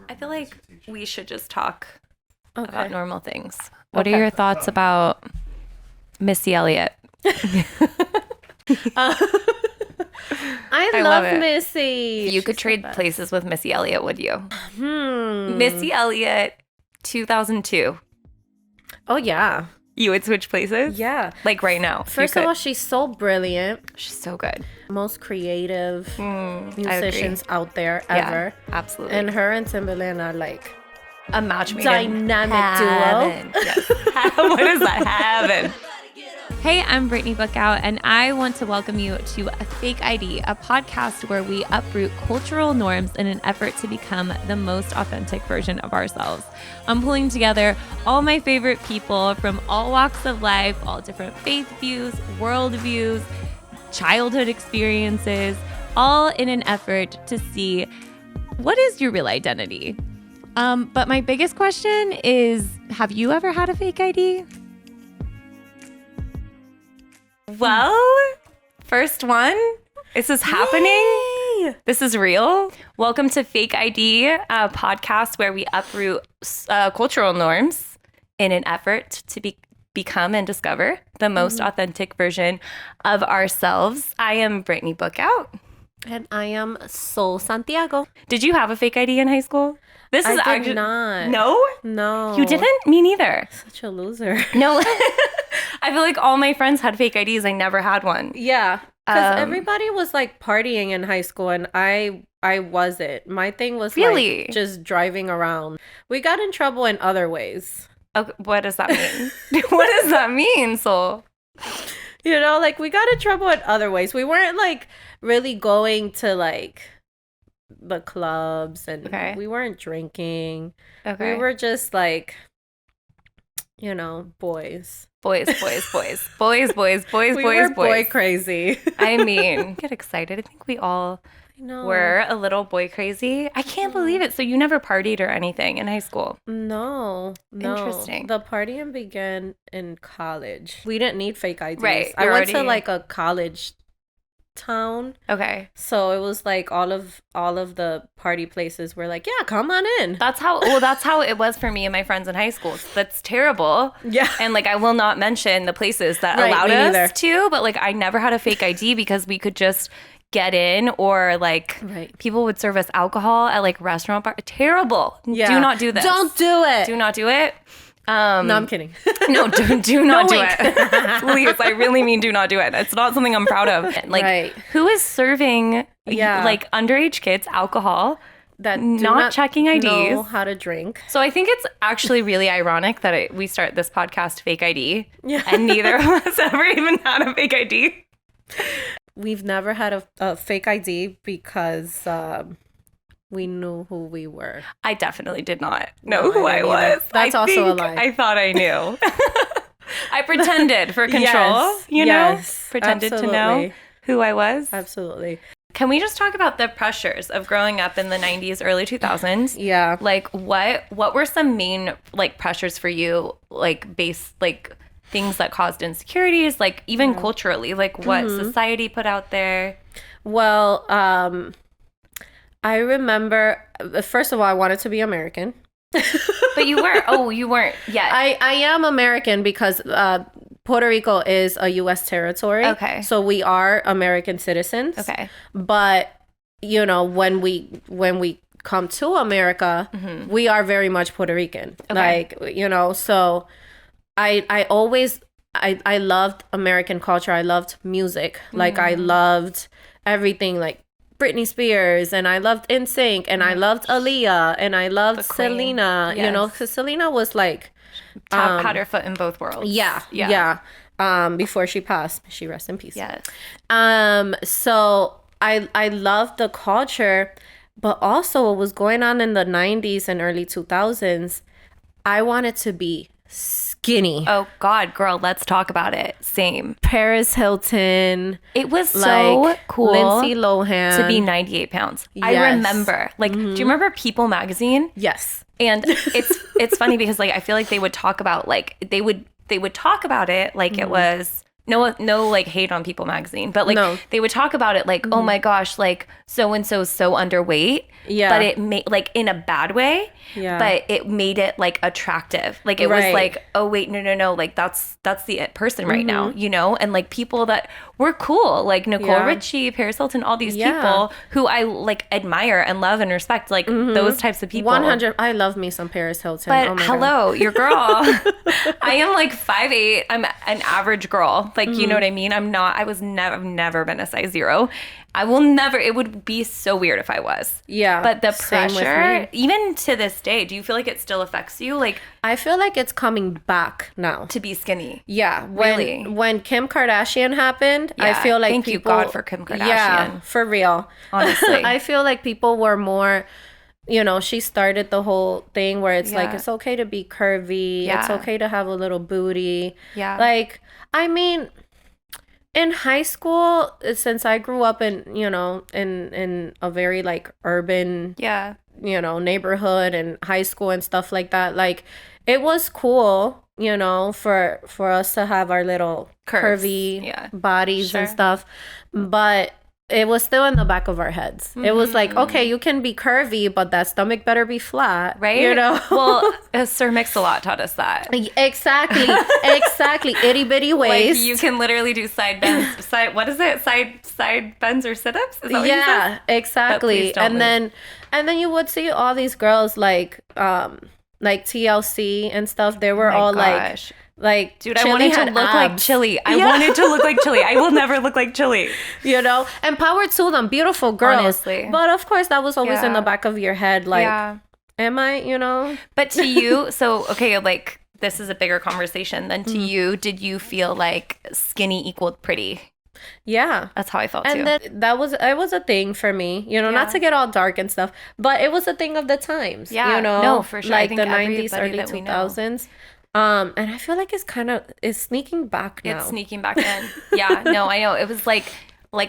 I feel like we should just talk about normal things. What are your thoughts about Missy Elliot? I love Missy. You could trade places with Missy Elliot, would you? Missy Elliot, 2002. Oh, yeah. You would switch places? Yeah. Like right now. First of all, she's so brilliant. She's so good. Most creative musicians out there ever. Yeah, absolutely. And her and Timbaland are like a match made dynamic duo. Yes. What is that? Heaven. Hey, I'm Brittany Bookout, and I want to welcome you to A Fake ID, a podcast where we uproot cultural norms in an effort to become the most authentic version of ourselves. I'm pulling together all my favorite people from all walks of life, all different faith views, world views, childhood experiences, all in an effort to see what is your real identity. But my biggest question is, have you ever had a fake ID? Well, first one. This is happening. Yay! This is real. Welcome to Fake ID, a podcast where we uproot cultural norms in an effort to become and discover the most authentic version of ourselves. I am Brittany Bookout. And I am Sol Santiago. Did you have a fake ID in high school? I did not. No? No. You didn't? Me neither. Such a loser. No. I feel like all my friends had fake IDs. I never had one. Yeah. Because everybody was like partying in high school and I wasn't. My thing was like just driving around. We got in trouble in other ways. Okay, what does that mean? What does that mean, Sol? You know, like we got in trouble in other ways. We weren't like really going to like the clubs and we weren't drinking. Okay. We were just like, you know, boys. Boys. We were boy crazy. I mean, get excited. I think we all were a little boy crazy. I can't believe it. So you never partied or anything in high school? No. Interesting. The partying began in college. We didn't need fake IDs. Right. I went to like a college town. Okay. So it was like all of the party places were like, yeah, come on in. That's how it was for me and my friends in high school. That's terrible. Yeah. And like I will not mention the places that allowed us to, but like I never had a fake ID because we could just get in, or like people would serve us alcohol at like restaurant bar. Terrible. Yeah. Do not do this. Don't do it. Do not do it. No, I'm kidding. No, do not do it. Please, I really mean do not do it. It's not something I'm proud of. Like, who is serving like underage kids alcohol that not checking IDs? Know how to drink. So I think it's actually really ironic that we start this podcast Fake ID, and neither of us ever even had a fake ID. We've never had a fake ID because we knew who we were. I definitely did not know who I was. That's also a lie. I thought I knew. I pretended for control, you know? Pretended to know who I was. Absolutely. Can we just talk about the pressures of growing up in the 90s, early 2000s? Yeah. Like what were some main like pressures for you, like things that caused insecurities, like even culturally, like what society put out there? Well, I remember, first of all, I wanted to be American. But you weren't. Oh, you weren't yet. I am American because Puerto Rico is a U.S. territory. Okay. So we are American citizens. Okay. But, you know, when we come to America, we are very much Puerto Rican. Okay. Like, you know, so I always loved American culture. I loved music. Like, I loved everything, like Britney Spears, and I loved NSYNC, and I loved Aaliyah, and I loved Selena. You know, because Selena was like had her foot in both worlds. Yeah. Before she passed, she rest in peace. Yes. So I loved the culture, but also what was going on in the 90s and early 2000s. I wanted to be skinny. Oh God, girl, let's talk about it. Same. Paris Hilton. It was so cool. Lindsay Lohan. To be 98 pounds. Yes. I remember. Like, do you remember People magazine? Yes. And it's funny because like I feel like they would talk about like they would talk about it like it was no like hate on People magazine, but like they would talk about it like, oh my gosh, like so and so underweight. Yeah. But it made like in a bad way. Yeah. But it made it like attractive. Like it was like, oh wait, no, like that's the it person right now, you know? And like people that were cool, like Nicole Richie, Paris Hilton, all these people who I like admire and love and respect, like those types of people. 100. I love me some Paris Hilton. But hello, your girl. I am like 5'8". I'm an average girl. Like, you know what I mean? I've never been a size 0. I will never, it would be so weird if I was. Yeah. But the pressure, even to this day, do you feel like it still affects you? Like, I feel like it's coming back now. To be skinny. Yeah. When Kim Kardashian happened, I feel like thank you God for Kim Kardashian. Yeah, for real. Honestly. I feel like people were more, you know, she started the whole thing where it's like, it's okay to be curvy. Yeah. It's okay to have a little booty. Yeah. Like, I mean, in high school, since I grew up in, you know, in a very like urban, you know, neighborhood and high school and stuff like that, like it was cool, you know, for us to have our little curvy bodies and stuff, but it was still in the back of our heads. It was like, okay, you can be curvy, but that stomach better be flat, right? You know. Well, Sir Mix-a-Lot taught us that. Exactly. Itty bitty waist. Like you can literally do side bends. What is it? Side bends or sit-ups? Is that what you said? Exactly. And then you would see all these girls like TLC and stuff. They were all gosh. Like, dude, I wanted to look like Chili. I wanted to look like Chili. I will never look like Chili. You know? And power to them. Beautiful girls. Honestly. But of course, that was always in the back of your head. Like, am I, you know? But to you, so, okay, like, this is a bigger conversation. Then to you, did you feel like skinny equaled pretty? Yeah. That's how I felt, too. And it was a thing for me, you know, not to get all dark and stuff, but it was a thing of the times, you know? No, for sure. Like the 90s, early 2000s. And I feel like it's sneaking back now. It's sneaking back in. Yeah, no, I know. It was like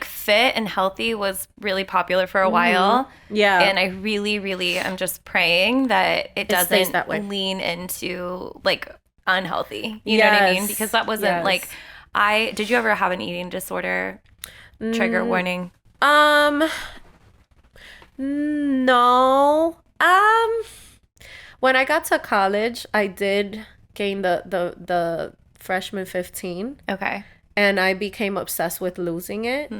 fit and healthy was really popular for a while. Yeah. And I really, really am just praying that it doesn't lean into like unhealthy. You know what I mean? Because that wasn't like, did you ever have an eating disorder? Trigger warning. No. When I got to college, I did gain the freshman 15. Okay. And I became obsessed with losing it.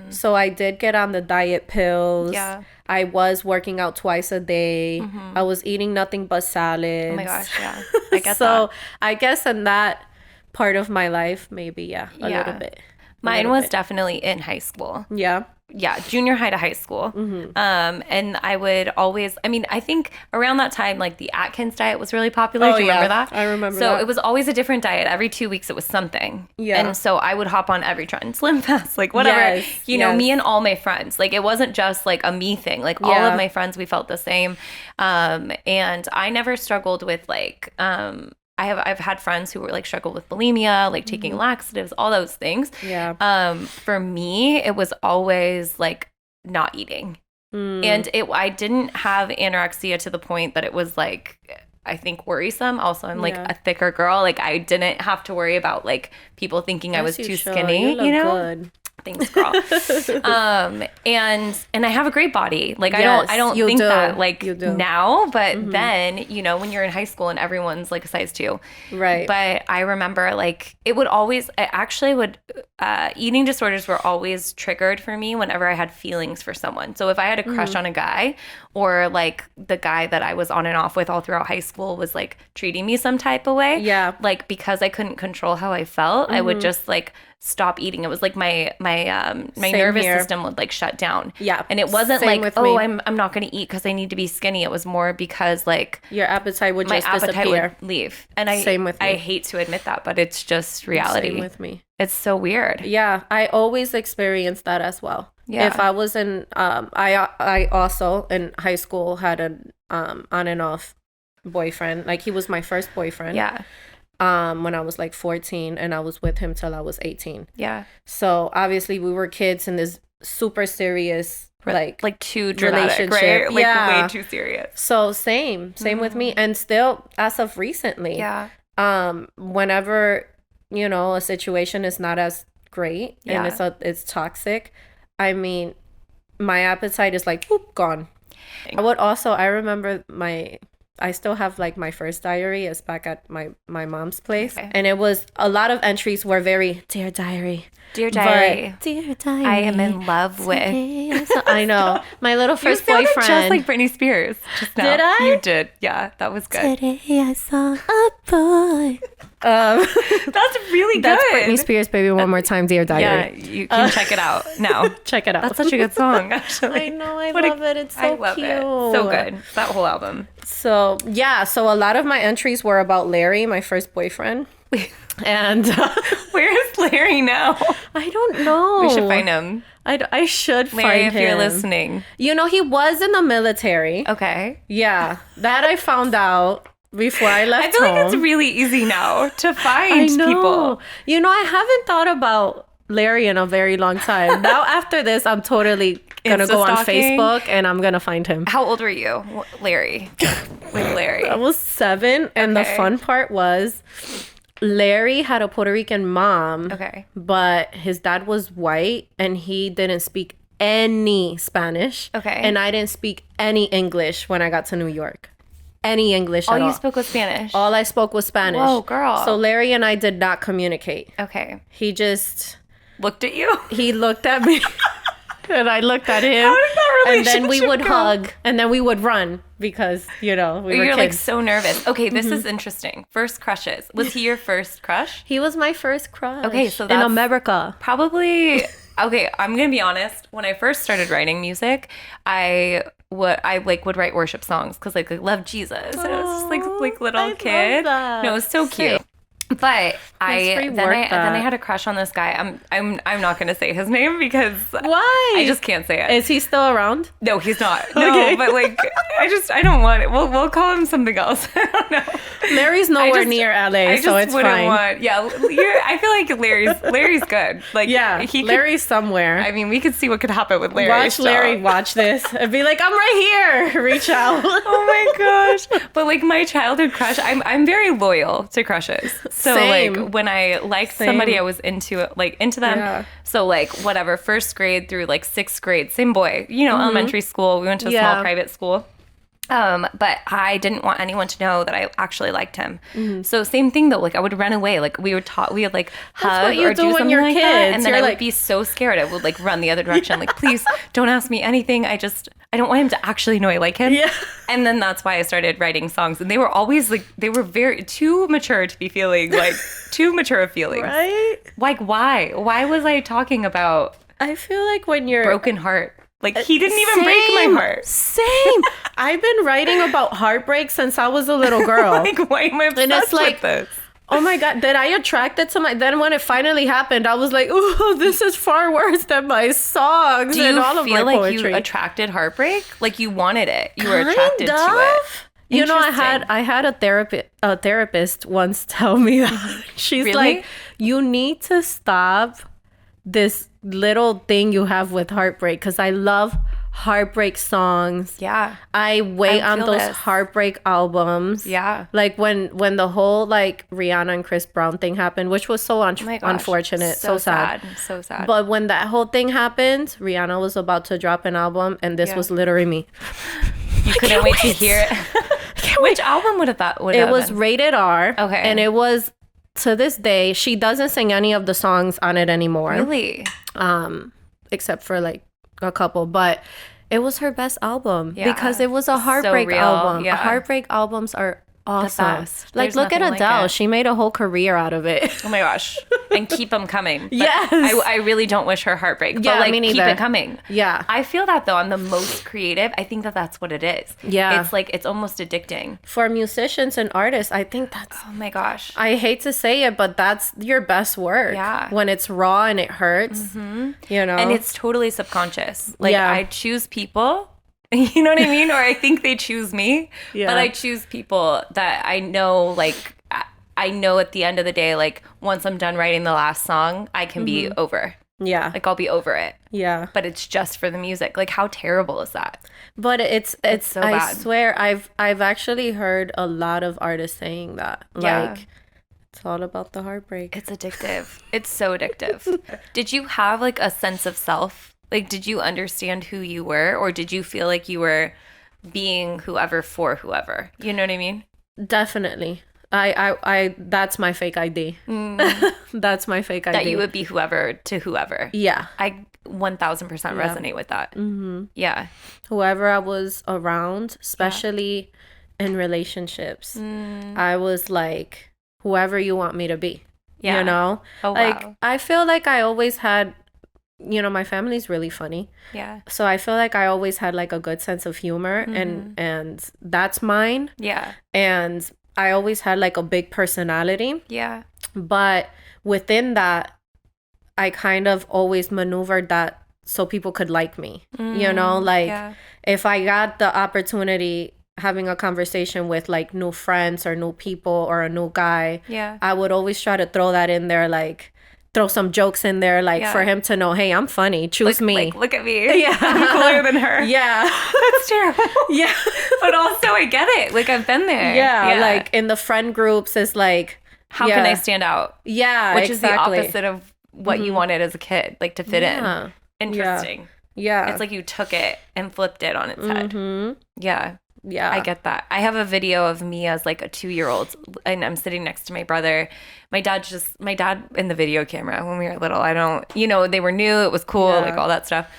So I did get on the diet pills. Yeah. I was working out twice a day. I was eating nothing but salads. Oh my gosh, yeah. I get so that. I guess in that part of my life, maybe, a little bit. Mine was definitely in high school. Yeah, junior high to high school. And I would always, I mean, I think around that time, like the Atkins diet was really popular. Do you remember that? I remember that. So it was always a different diet. Every 2 weeks it was something. Yeah. And so I would hop on every trend, Slim Fast, like whatever. You know, me and all my friends. Like it wasn't just like a me thing. Like all of my friends, we felt the same. And I never struggled with like, I've had friends who were like struggle with bulimia, like taking laxatives, all those things. Yeah. For me, it was always like not eating. And I didn't have anorexia to the point that it was like, I think worrisome. Also, I'm like a thicker girl. Like I didn't have to worry about like people thinking I was too skinny, you know? Good. Thanks, girl. And I have a great body. Like I don't think that like now, but then, you know, when you're in high school and everyone's like a size 2. Right. But I remember like it would always, eating disorders were always triggered for me whenever I had feelings for someone. So if I had a crush on a guy, or like the guy that I was on and off with all throughout high school was like treating me some type of way. Yeah. Like because I couldn't control how I felt, I would just like stop eating. It was like my nervous system would like shut down. Yeah. And it wasn't like, oh, I'm not going to eat because I need to be skinny. It was more because like your appetite would just disappear. My appetite would leave. And I hate to admit that, but it's just reality. Same with me. It's so weird. Yeah. I always experienced that as well. Yeah. If I was in, I also in high school had an on and off boyfriend. Like he was my first boyfriend. Yeah. When I was like 14, and I was with him till I was 18. Yeah. So obviously we were kids in this super serious like too dramatic, relationship. Right? Like way too serious. So same with me, and still as of recently. Yeah. Whenever you know, a situation is not as great and it's toxic, I mean, my appetite is like, whoop, gone. I remember I still have like my first diary is back at my mom's place. Okay. And it was a lot of entries were very Dear Diary. Dear Diary. Dear Diary. I am in love with. I know. My little first you boyfriend. Just like Britney Spears just now. Did I? You did. Yeah, that was good. Today I saw a boy. That's really good. That's Britney Spears, baby, one more time, Dear Diary. Yeah, you can check it out now. Check it out. That's such a good song, actually. I know, I love it. It's so cute. It. So good. That whole album. So, yeah, so a lot of my entries were about Larry, my first boyfriend. And where is Larry now? I don't know. We should find him. I should Larry, find him. if you're listening. You know, he was in the military. Okay. Yeah, that I found out before I left home. I feel like it's really easy now to find people. You know, I haven't thought about Larry in a very long time. Now after this, I'm totally gonna go on Facebook and I'm gonna find him. How old were you, Larry? With Larry, I was 7, and the fun part was Larry had a Puerto Rican mom. Okay, but his dad was white and he didn't speak any Spanish. Okay, and I didn't speak any English when I got to New York. Any English at all. All you spoke was Spanish? All I spoke was Spanish. Whoa, girl. So Larry and I did not communicate. Okay. He just... looked at you? He looked at me and I looked at him. How did that relationship And then we would go? hug and then we would run because, you know, we were You're kids. like so nervous. Okay, this is interesting. First crushes. Was he your first crush? He was my first crush. Okay, so that's in America. Probably... Okay, I'm gonna be honest. When I first started writing music, I would write worship songs because like I loved Jesus. And I was just like little kid. That. No, it was so cute. But then I had a crush on this guy. I'm not gonna say his name because why? I just can't say it. Is he still around? No, he's not. No, but like I don't want it. We'll call him something else. I don't know. Larry's nowhere near LA, so it's fine. I feel like Larry's good. Like Larry's somewhere. I mean, we could see what could happen with Larry. Watch Larry watch this and be like, I'm right here. Reach out. Oh my gosh. But like my childhood crush, I'm very loyal to crushes. So Same. like when I liked somebody, I was into them. Yeah. So like whatever, first grade through like 6th grade, same boy, you know, elementary school. We went to a small private school. But I didn't want anyone to know that I actually liked him. So same thing though, like I would run away. Like we would like hug or do something like that. And then I would be so scared. I would like run the other direction. Like, please don't ask me anything. I don't want him to actually know I like him. Yeah. And then that's why I started writing songs. And they were always like, they were very too mature to be feeling like too mature of feelings. Right? Like why? Why was I talking about I feel like when you're broken heart? Like he didn't even break my heart. Same. I've been writing about heartbreak since I was a little girl. Like why am I obsessed with this? Oh my God, then I attracted to then when it finally happened, I was like, oh, this is far worse than my songs and all of my poetry. Do you feel like you attracted heartbreak? Like you wanted it. You were attracted to it. You know, I had a therapist once tell me that. She's like, you need to stop this little thing you have with heartbreak because I love heartbreak songs. Yeah. I wait on those heartbreak albums. Yeah. Like when the whole like Rihanna and Chris Brown thing happened, which was so unfortunate, so sad. So sad. But when that whole thing happened, Rihanna was about to drop an album and this was literally me. You couldn't wait to hear it. Which album would have It was Rated R. Okay. And it was, to this day, she doesn't sing any of the songs on it anymore. Really? Except for like a couple, but it was her best album because it was a heartbreak album. Yeah. Heartbreak albums are awesome. Like look at Adele. She made a whole career out of it. Oh my gosh. And keep them coming. But yes. I really don't wish her heartbreak. But like keep it coming. Yeah. I feel that though I'm the most creative. I think that's what it is. Yeah. It's like it's almost addicting. For musicians and artists, I think that's oh my gosh. I hate to say it, but that's your best work. Yeah. When it's raw and it hurts. Mm-hmm. You know. And it's totally subconscious. Like I choose people. You know what I mean? Or I think they choose me. Yeah. But I choose people that I know, like, I know at the end of the day, like, once I'm done writing the last song, I can be over. Yeah. Like, I'll be over it. Yeah. But it's just for the music. Like, how terrible is that? But it's so bad. I swear, I've actually heard a lot of artists saying that. Yeah. Like, It's all about the heartbreak. It's addictive. It's so addictive. Did you have like a sense of self? Like, did you understand who you were, or did you feel like you were being whoever for whoever? You know what I mean? Definitely. I that's my fake ID. That's my fake ID. That you would be whoever to whoever. Yeah. I 1000% resonate with that. Mm-hmm. Yeah. Whoever I was around, especially in relationships, I was like, whoever you want me to be. Yeah. You know? Oh, like, wow. I feel like I always had, you know, my family's really funny. Yeah. So I feel like I always had like a good sense of humor, and that's mine. Yeah. And I always had like a big personality. Yeah. But within that, I kind of always maneuvered that so people could like me. You know, like if I got the opportunity having a conversation with like new friends or new people or a new guy, I would always try to throw that in there, like throw some jokes in there, like for him to know, hey, I'm funny, choose me. Like, look at me. Yeah. I'm cooler than her. Yeah. That's terrible. Yeah. But also I get it. Like, I've been there. Yeah. Like in the friend groups, it's like, how can I stand out? Yeah. Which is the opposite of what you wanted as a kid, like to fit in. Interesting. Yeah. It's like you took it and flipped it on its head. Yeah. Yeah. I get that. I have a video of me as like a 2-year-old, and I'm sitting next to my brother. My dad in the video camera when we were little, I don't, you know, they were new, it was cool, like all that stuff.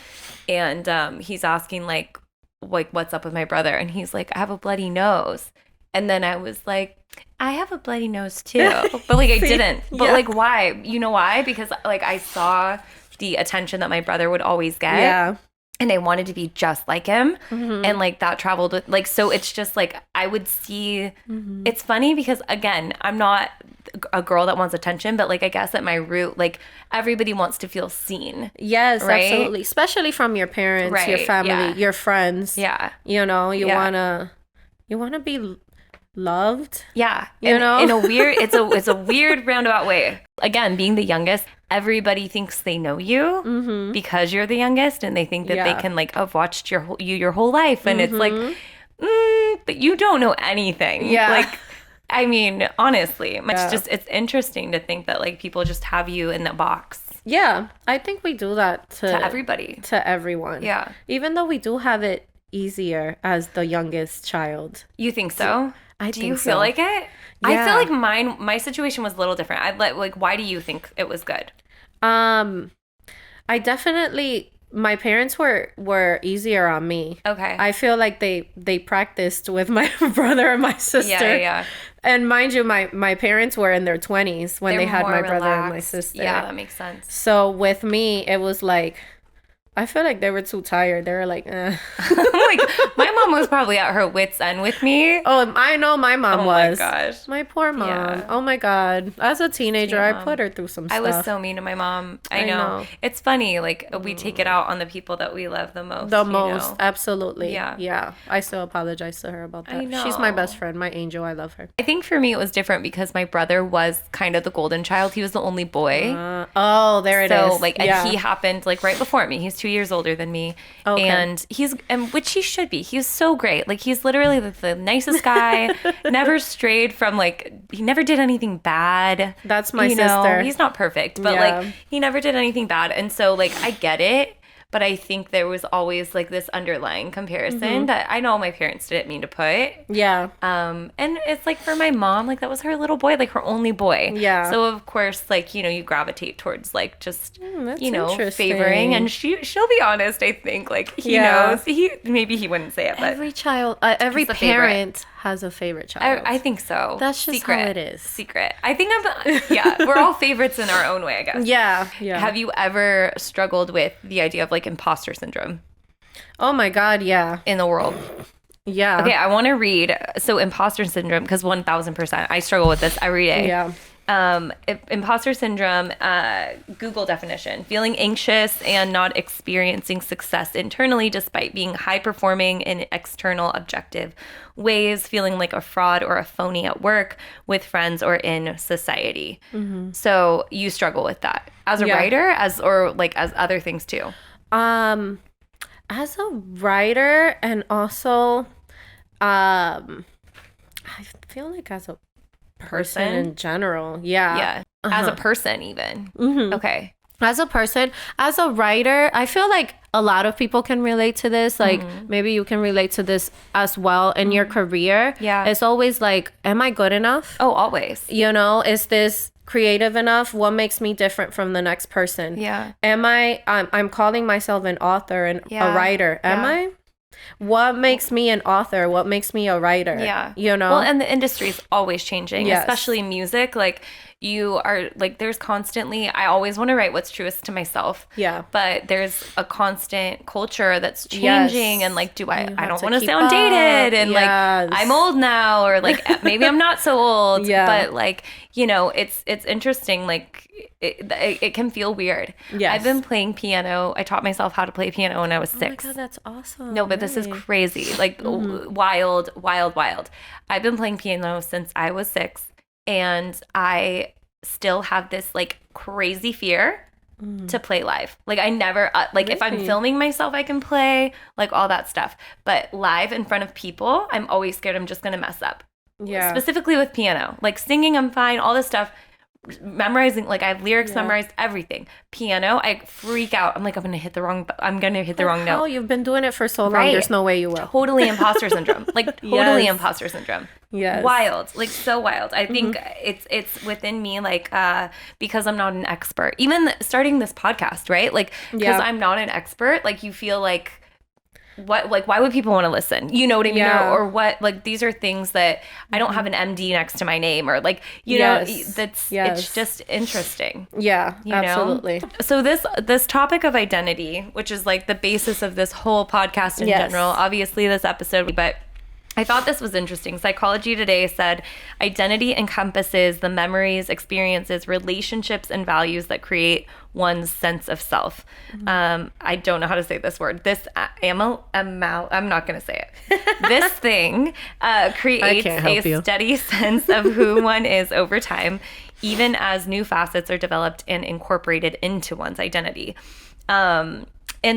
And he's asking like what's up with my brother, and he's like, I have a bloody nose. And then I was like, I have a bloody nose too. But like I didn't. But like, why? You know why? Because like I saw the attention that my brother would always get. Yeah. And I wanted to be just like him. And like that traveled with, like, so it's just like I would see, it's funny because again, I'm not a girl that wants attention, but like I guess at my root, like everybody wants to feel seen. Yes, right? Absolutely. Especially from your parents, your family, your friends. Yeah. You know, you wanna be loved. Yeah. You know? In a weird, it's a weird roundabout way. Again, being the youngest, everybody thinks they know you because you're the youngest, and they think that they can like have watched your whole life, and it's like, but you don't know anything. Yeah. Like, I mean, honestly, it's interesting to think that like people just have you in that box. Yeah, I think we do that to everybody, to everyone. Yeah, even though we do have it easier as the youngest child. You think so? Do you feel like it? I feel like my situation was a little different. Like, why do you think it was good? I definitely, my parents were easier on me. Okay. I feel like they practiced with my brother and my sister. Yeah. And mind you, my parents were in their 20s when they had my brother and my sister. Yeah, that makes sense. So with me, it was like, I feel like they were too tired. They were like, eh. Like, my mom was probably at her wit's end with me. Oh, I know my mom was. Oh my gosh. My poor mom. Yeah. Oh my God. As a teenager, I put her through some stuff. I was so mean to my mom. I know. It's funny. Like, we take it out on the people that we love the most. Absolutely. Yeah. Yeah. I still apologize to her about that. I know. She's my best friend, my angel. I love her. I think for me, it was different because my brother was kind of the golden child. He was the only boy. There it is. So, like, and he happened, like, right before me. He's 2 years older than me. Okay. And which he should be. He's so great. Like, he's literally the nicest guy. Never strayed from, like, he never did anything bad. That's my sister. He's not perfect, but like, he never did anything bad. And so, like, I get it. But I think there was always like this underlying comparison that I know my parents didn't mean to put. Yeah. And it's like for my mom, like that was her little boy, like her only boy. Yeah. So of course, like, you gravitate towards like just, that's favoring. And she'll be honest, I think. Like he knows. Maybe he wouldn't say it, but every child, every parent has a favorite child. I think so. That's just how it is. Secret. I think we're all favorites in our own way, I guess. Yeah. Have you ever struggled with the idea of like imposter syndrome? Oh my God, yeah. In the world? Yeah. Okay, I want to read. So imposter syndrome, because 1000%, I struggle with this every day. Yeah. Imposter syndrome, Google definition: feeling anxious and not experiencing success internally despite being high performing in external objective ways, feeling like a fraud or a phony at work, with friends, or in society. So you struggle with that as a writer, as other things too? As a writer, and also I feel like as a person in general. Yeah. As a person even. Okay. As a person, as a writer, I feel like a lot of people can relate to this. Like maybe you can relate to this as well in your career. Yeah. It's always like, am I good enough? Oh, always. You know, is this creative enough? What makes me different from the next person? Yeah. Am I'm calling myself an author and a writer. Am I? What makes me an author? What makes me a writer? Yeah. You know? Well, and the industry is always changing, Yes. especially music. Like you are like, there's constantly, I always want to write what's truest to myself. Yeah. But there's a constant culture that's changing. Yes. And like, I have don't to want to keep sound up. dated. And Yes. like, I'm old now, or like, maybe I'm not so old. Yeah. But like, you know, it's interesting. Like it can feel weird. Yes. I've been playing piano. I taught myself how to play piano when I was 6. Oh my God, that's awesome. No, but this is crazy. Like wild. I've been playing piano since I was 6, and I still have this like crazy fear to play live. Like I never like if I'm filming myself, I can play, like all that stuff. But live in front of people, I'm always scared I'm just going to mess up. Yeah. Specifically with piano. Like singing, I'm fine, all this stuff. Memorizing, like I have lyrics memorized, everything. Piano, I freak out. I'm like, I'm gonna hit the wrong note. Oh, you've been doing it for so long. Right. There's no way you will. Totally imposter syndrome. Like totally imposter syndrome. Yes. Wild. Like so wild. I think it's within me, like because I'm not an expert. Even starting this podcast, right? Like because I'm not an expert, like you feel like why would people want to listen? You know what I mean? Or what, like these are things that I don't have an MD next to my name, or like, you know, it's just interesting. Yeah, you absolutely. know? So this topic of identity, which is like the basis of this whole podcast in general, obviously this episode, but I thought this was interesting. Psychology Today said identity encompasses the memories, experiences, relationships, and values that create one's sense of self. I don't know how to say this word. I'm not going to say it. This thing creates a steady sense of who one is over time, even as new facets are developed and incorporated into one's identity. And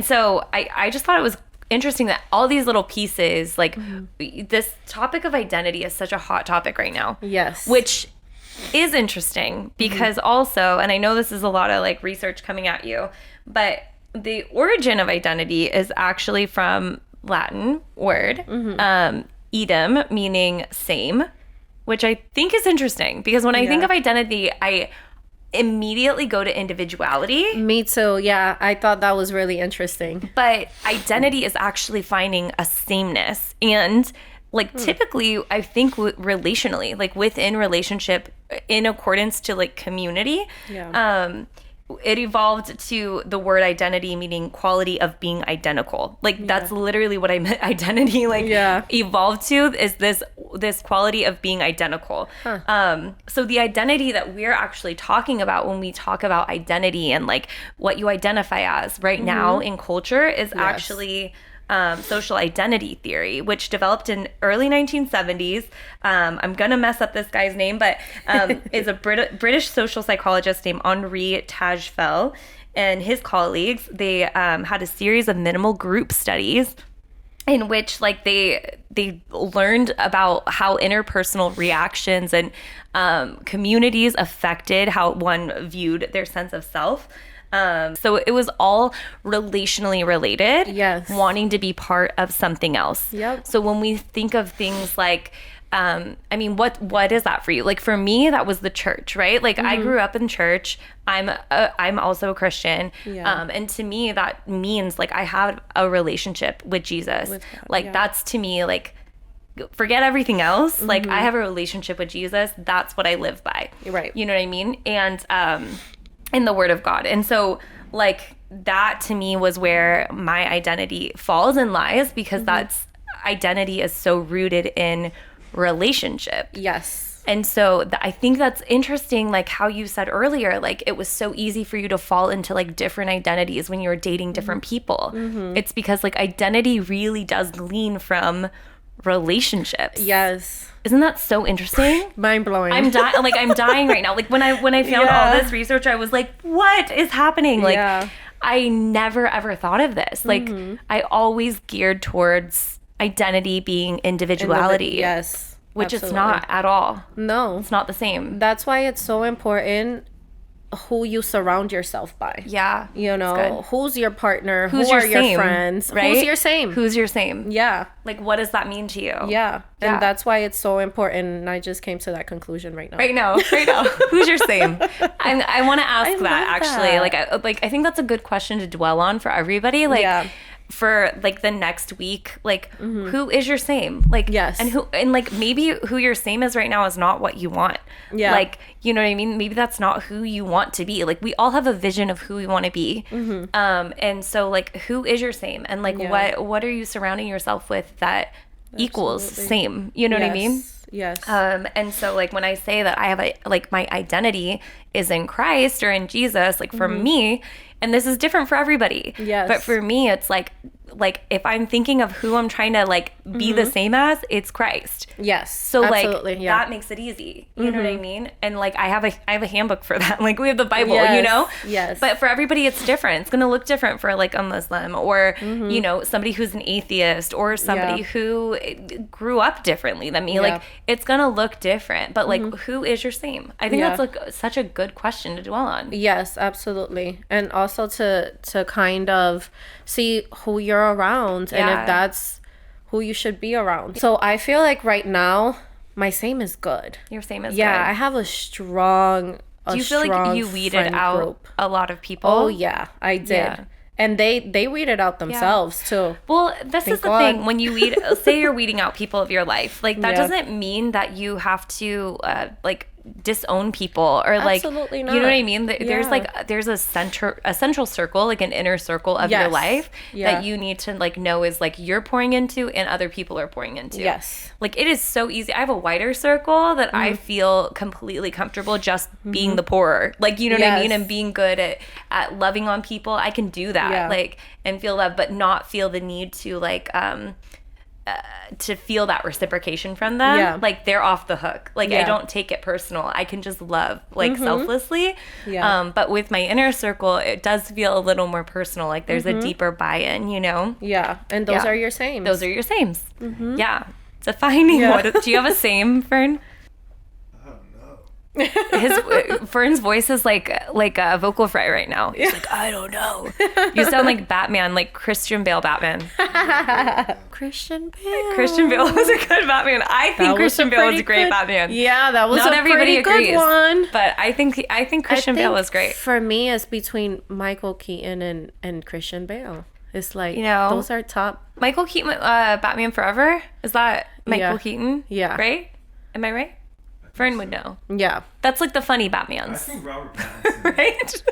so I just thought it was interesting that all these little pieces, like this topic of identity is such a hot topic right now. Yes. Which is interesting because also, and I know this is a lot of like research coming at you, but the origin of identity is actually from Latin word, idem, meaning same, which I think is interesting because when I think of identity, I immediately go to individuality. Me too. Yeah, I thought that was really interesting. But identity is actually finding a sameness, and like typically I think relationally, like within relationship, in accordance to like community, it evolved to the word identity meaning quality of being identical. Like that's literally what I meant. Identity evolved to is this quality of being identical. So the identity that we're actually talking about when we talk about identity and like what you identify as right now in culture is actually social identity theory, which developed in early 1970s. I'm going to mess up this guy's name, but is a British social psychologist named Henri Tajfel and his colleagues. They had a series of minimal group studies in which like they learned about how interpersonal reactions and communities affected how one viewed their sense of self. So it was all relationally related. Yes. Wanting to be part of something else. Yep. So when we think of things like, I mean, what is that for you? Like for me, that was the church, right? Like I grew up in church. I'm also a Christian. Yeah. And to me, that means like I have a relationship with Jesus. With God, like that's to me like, forget everything else. Like I have a relationship with Jesus. That's what I live by. Right. You know what I mean? And, in the Word of God. And so like that to me was where my identity falls and lies because that's identity is so rooted in relationship. Yes. And so I think that's interesting, like how you said earlier, like it was so easy for you to fall into like different identities when you were dating different people. It's because like identity really does glean from relationships. Yes. Isn't that so interesting? Mind blowing. I'm dying right now. Like when I found all this research, I was like, what is happening? Like I never ever thought of this. Like I always geared towards identity being individuality. Yes. which Absolutely. it's not at all. No. It's not the same. That's why it's so important who you surround yourself by. Yeah. You know, who's your partner? Who's who your are your same, friends? right? Who's your same? Who's your same? Yeah. Like, what does that mean to you? Yeah. And that's why it's so important. And I just came to that conclusion right now. Right now. Who's your same? I want to ask that actually. That. I think that's a good question to dwell on for everybody. Like, for like the next week, like who is your same? Like, yes. And like maybe who your same is right now is not what you want. Yeah. Like, you know what I mean? Maybe that's not who you want to be. Like, we all have a vision of who we want to be. And so like, who is your same? And like, what are you surrounding yourself with that equals same? You know what I mean? Yes. And so like when I say that I have my identity is in Christ or in Jesus, like for me, and this is different for everybody. Yes. But for me, it's like if I'm thinking of who I'm trying to like be the same as, it's Christ. Yes. So absolutely. like that makes it easy. You know what I mean? And like I have a handbook for that. Like we have the Bible, you know? Yes. But for everybody it's different. It's gonna look different for like a Muslim or you know, somebody who's an atheist or somebody who grew up differently than me. Yeah. Like it's gonna look different. But like who is your same? I think that's like such a good question to dwell on. Yes, absolutely. And also to kind of see who you're around and if that's who you should be around. So I feel like right now my same is good. Your same is good. I have a strong Do you feel like you weeded out group. a lot of people? Oh yeah, I did. Yeah. And they weeded out themselves too. Well, this is the God. thing. When you say you're weeding out people of your life, like that doesn't mean that you have to like disown people or like Absolutely you know what not. I mean. There's a central circle, like an inner circle of your life that you need to like know is like you're pouring into and other people are pouring into. Yes. Like it is so easy. I have a wider circle that I feel completely comfortable just being the pourer. Like you know what I mean, and being good at loving on people. I can do that like and feel love, but not feel the need to like to feel that reciprocation from them. Yeah. Like they're off the hook. Like I don't take it personal. I can just love like selflessly. But with my inner circle, it does feel a little more personal. Like there's a deeper buy-in, you know? Yeah. And those are your same. Those are your sames. Yeah. Defining what do you have a same, Fern? Fern's voice is like a vocal fry right now. He's like, I don't know. You sound like Batman, like Christian Bale Batman. Christian Bale. Christian Bale was a good Batman. I think Christian Bale was a great Batman. Yeah, that was Not a everybody pretty agrees, good one. but I think Christian Bale was great. For me, it's between Michael Keaton and Christian Bale. It's like, You know, those are top. Michael Keaton, Batman Forever. Is that Michael Yeah. Keaton? Yeah. Right? Am I right? Fern would know. Yeah. That's like the funny I Batmans, think Robert Pattinson. right?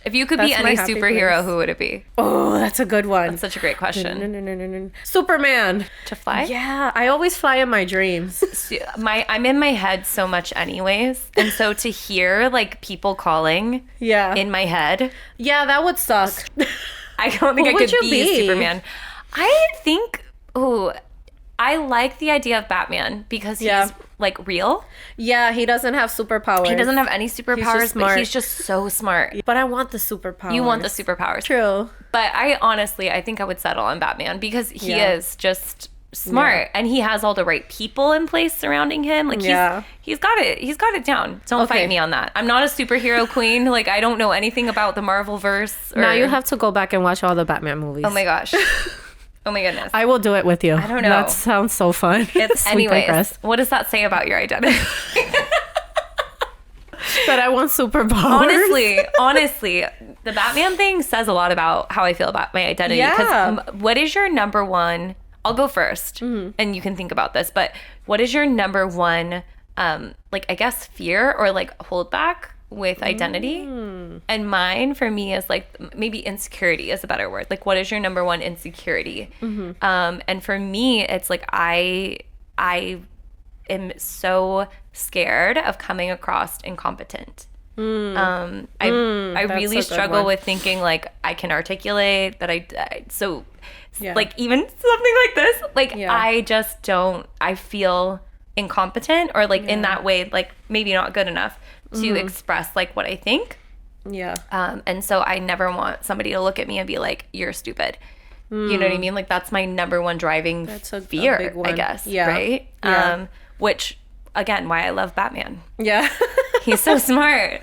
If you could be That's my any happy superhero, place. who would it be? Oh, that's a good one. That's such a great question. Superman. To fly? Yeah, I always fly in my dreams. I'm in my head so much anyways, and so to hear like people calling Yeah. in my head, Yeah, that would suck. I don't think Who I would could you be be? Superman. I think I like the idea of Batman because he's like real. Yeah, he doesn't have superpowers. He doesn't have any superpowers, but smart. he's just so smart. But I want the superpowers. You want the superpowers. True. But I think I would settle on Batman because he is just smart and he has all the right people in place surrounding him. Like he's got it down. Don't fight me on that. I'm not a superhero queen. Like I don't know anything about the Marvel verse. Now you have to go back and watch all the Batman movies. Oh my gosh. Oh my goodness. I will do it with you. I don't know. That sounds so fun. Anyways, what does that say about your identity? That I want superpowers. Honestly, the Batman thing says a lot about how I feel about my identity. Yeah. Because what is your number one? I'll go first, and you can think about this. But what is your number one, like I guess fear or like holdback with identity? And mine for me is like maybe insecurity is a better word. Like what is your number one insecurity? And for me, it's like I am so scared of coming across incompetent. I really struggle with thinking like I can articulate that like even something like this, like I just don't, I feel incompetent or like in that way, like maybe not good enough to express like what I think. Yeah. And so I never want somebody to look at me and be like, you're stupid. You know what I mean? Like that's my number one driving fear, big one. I guess. Yeah. Right? Yeah. which again, why I love Batman. Yeah. He's so smart.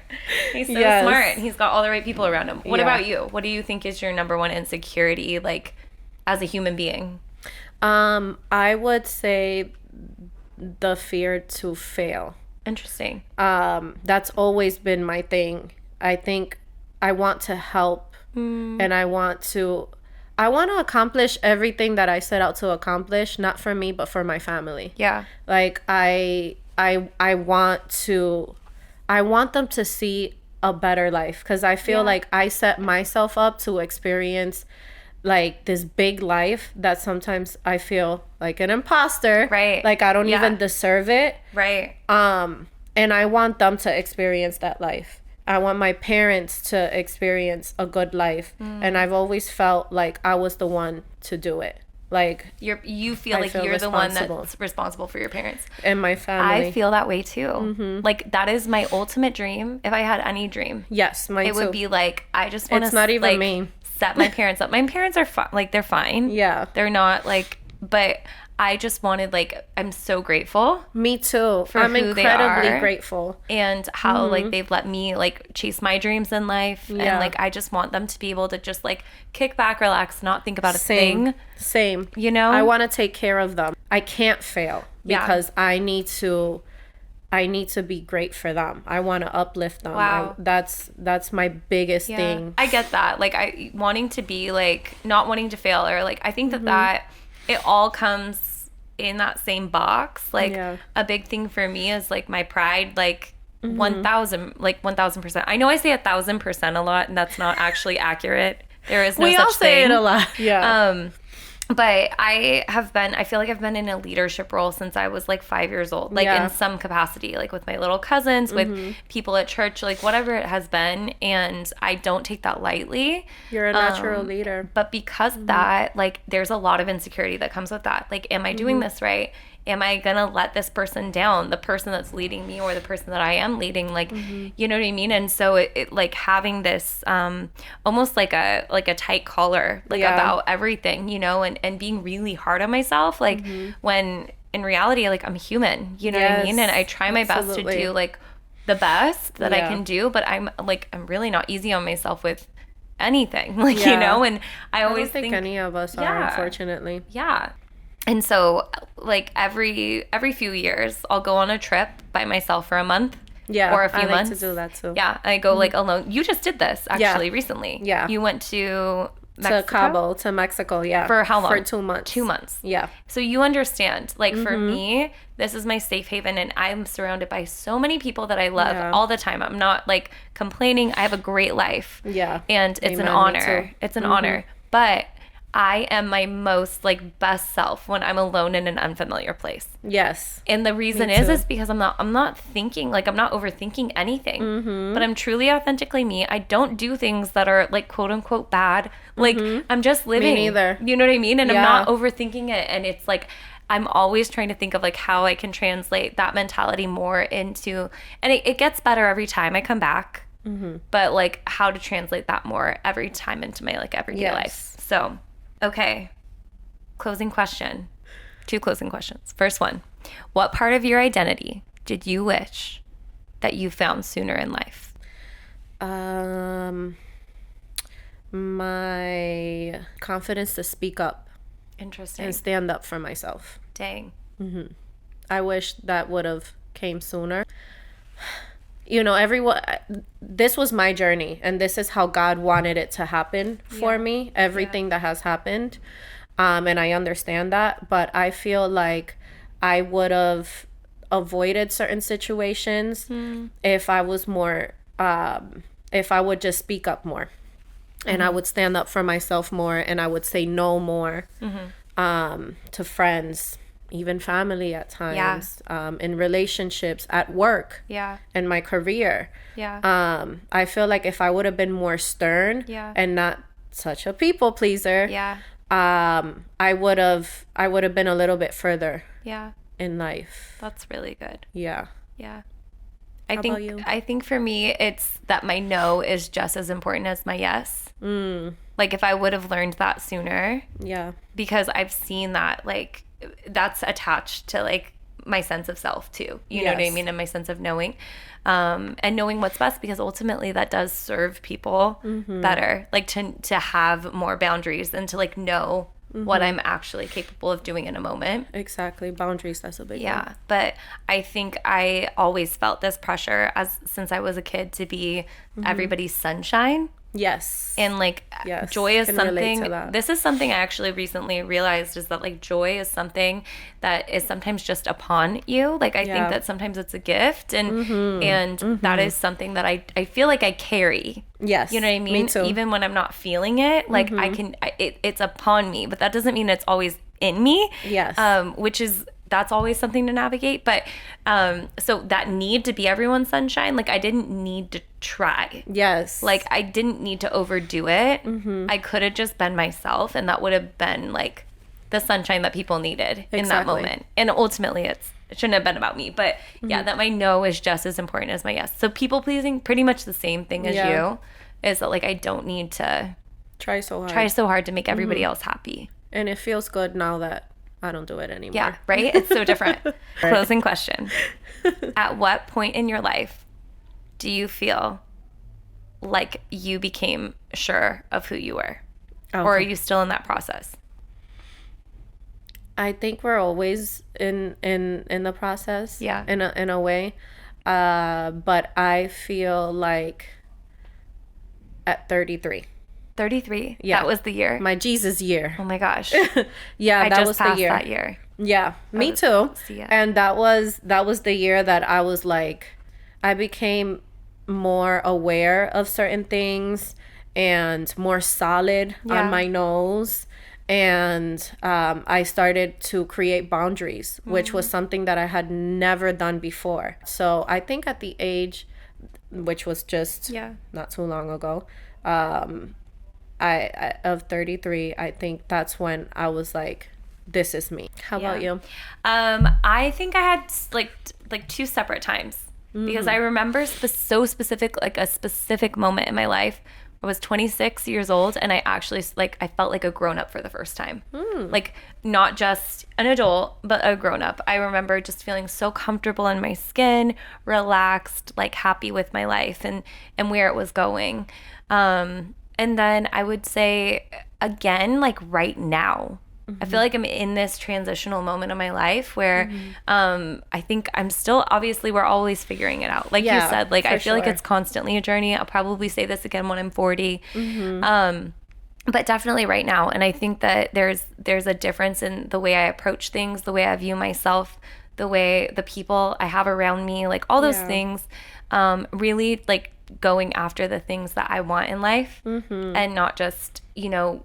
He's so Yes. smart. He's got all the right people around him. What Yeah. about you? What do you think is your number one insecurity, like, as a human being? I would say the fear to fail. Interesting. That's always been my thing. I think I want to help and I want to accomplish everything that I set out to accomplish, not for me, but for my family. Yeah. Like I want them to see a better life, because I feel like I set myself up to experience like this big life that sometimes I feel like an imposter. Right. Like I don't Yeah. even deserve it. Right. And I want them to experience that life. I want my parents to experience a good life. And I've always felt like I was the one to do it. Like You feel I like feel you're the one responsible. that's responsible for your parents. and my family. I feel that way too. Like, that is my ultimate dream. If I had any dream, Yes, mine it too. would be like, I just want to It's not even like, me. set my parents up. My parents are fine. Like, they're fine. Yeah. They're not like, but I just wanted, like, I'm so grateful Me too. for I'm who they incredibly are. grateful. and how like they've let me like chase my dreams in life. And Yeah. like, I just want them to be able to just like kick back, relax, not think about a Same. thing. Same. You know? I want to take care of them. I can't fail Yeah. because I need to be great for them. I want to uplift them. Wow. That's my biggest Yeah. thing. I get that. Like, I wanting to be like, not wanting to fail, or like, I think Mm-hmm. that it all comes in that same box. Like, Yeah. a big thing for me is like my pride, like 1,000%. I know I say 1,000% a lot, and that's not actually accurate. There is no We such all say thing. it a lot. Yeah. But I feel like I've been in a leadership role since I was like 5 years old, like Yeah. in some capacity, like with my little cousins, with people at church, like whatever it has been. And I don't take that lightly. You're a natural leader. But because of that, like, there's a lot of insecurity that comes with that. Like, am I doing this right? Am I gonna let this person down, the person that's leading me or the person that I am leading? Like, you know what I mean? And so it like having this almost like a tight collar, like Yeah. about everything, you know, and being really hard on myself, like when in reality, like, I'm human, you know what I mean? Yes, And I try my best to absolutely. do like the best that I Yeah. can do, but I'm really not easy on myself with anything, like, you Yeah. know. And I I always don't think any of us are, Yeah. unfortunately. yeah. And so, like, every few years, I'll go on a trip by myself for a month. Yeah, Or a few I like months. to do that too. Yeah, I go like alone. You just did this actually Yeah. recently. Yeah. You went to Mexico? To Cabo, to Mexico, yeah. For how long? For 2 months. 2 months. Yeah. So you understand, like, for Mm-hmm. me, this is my safe haven, and I'm surrounded by so many people that I love Yeah. all the time. I'm not like complaining. I have a great life. Yeah. And it's an Amen, me honor. too. It's an honor. But I am my most like best self when I'm alone in an unfamiliar place. Yes. And the reason Me is too. because I'm not thinking, like, I'm not overthinking anything, but I'm truly authentically me. I don't do things that are like quote unquote bad. Like, I'm just living. neither. You know what I mean? And I'm Yeah. not overthinking it. And it's like, I'm always trying to think of like how I can translate that mentality more into, and it gets better every time I come back. But like how to translate that more every time into my like everyday Yes. life. So, okay. Closing question. 2 closing questions. First one, what part of your identity did you wish that you found sooner in life? My confidence to speak up Interesting. and stand up for myself. Dang. I wish that would have came sooner. You know, everyone, this was my journey, and this is how God wanted it to happen for me, everything that has happened. And I understand that, but I feel like I would have avoided certain situations if I was more, if I would just speak up more. And I would stand up for myself more, and I would say no more to friends, even family at times, in relationships, at work, Yeah. in my career. Yeah. I feel like if I would have been more stern Yeah. and not such a people pleaser, Yeah. I would have been a little bit further Yeah. in life. That's really good. Yeah. Yeah. How about you? I think for me it's that my no is just as important as my yes. Like, if I would have learned that sooner, Yeah. because I've seen that, like, that's attached to like my sense of self too. You know what I mean? And my sense of knowing. And knowing what's best, because ultimately that does serve people better. Like to have more boundaries and to like know what I'm actually capable of doing in a moment. Exactly. Boundaries, that's a big one. Yeah. But I think I always felt this pressure since I was a kid to be everybody's sunshine. Yes. And like joy is Can something, relate to that. this is something I actually recently realized, is that like joy is something that is sometimes just upon you. Like I think that sometimes it's a gift, and that is something that I feel like I carry. Yes. You know what I mean? Me too. Even when I'm not feeling it, like it's upon me, but that doesn't mean it's always in me. Yes. That's always something to navigate. But so that need to be everyone's sunshine, like I didn't need to try. Yes. Like I didn't need to overdo it. I could have just been myself, and that would have been like the sunshine that people needed in that moment. And ultimately it shouldn't have been about me. But yeah, that my no is just as important as my yes. So people pleasing, pretty much the same thing as you, is that like I don't need to try so hard to make everybody else happy. And it feels good now that I don't do it anymore. Yeah, right? It's so different. Closing question. At what point in your life do you feel like you became sure of who you were? Okay. Or are you still in that process? I think we're always in the process. Yeah. In a way. But I feel like at 33. 33. Yeah. That was the year. My Jesus year. Oh my gosh. Yeah, that was passed the year. That year. Yeah, me too. And that was the year that I was like, I became more aware of certain things and more solid on my nose. And I started to create boundaries, which was something that I had never done before. So I think at the age, which was just not too long ago, I of 33, I think that's when I was like, this is me. How about you? I think I had like two separate times, because I remember so specific, like a specific moment in my life. I was 26 years old, and I actually I felt like a grown up for the first time. Like not just an adult, but a grown up. I remember just feeling so comfortable in my skin, relaxed, like happy with my life and where it was going. And then I would say again, like right now, I feel like I'm in this transitional moment of my life where I think I'm still, obviously we're always figuring it out. Like you said, like I feel like it's constantly a journey. I'll probably say this again when I'm 40. But definitely right now. And I think that there's a difference in the way I approach things, the way I view myself, the way the people I have around me, like all those things, really like going after the things that I want in life, and not just,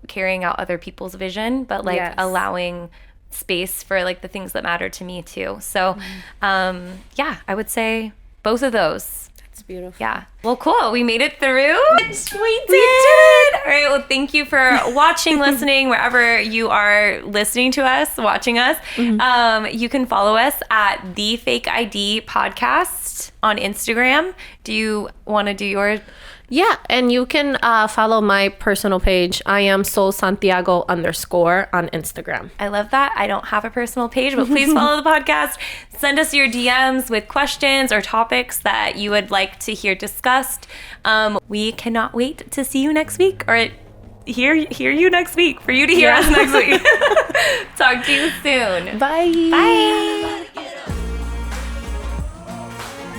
carrying out other people's vision, but like allowing space for like the things that matter to me too. So, I would say both of those. It's beautiful. Yeah. Well, cool. We made it through. We did. All right. Well, thank you for watching, listening, wherever you are listening to us, watching us. You can follow us at The Fake ID Podcast on Instagram. Do you want to do yours? Yeah, and you can follow my personal page. I am Sol Santiago _ on Instagram. I love that. I don't have a personal page, but please follow the podcast. Send us your DMs with questions or topics that you would like to hear discussed. We cannot wait to see you next week, or hear you next week, for you to hear us next week. Talk to you soon. Bye. Bye.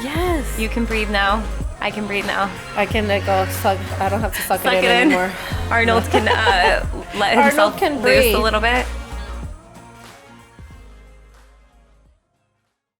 Yes. You can breathe now. I can breathe now. I can go suck. I don't have to suck it in anymore. Arnold can let himself loose a little bit.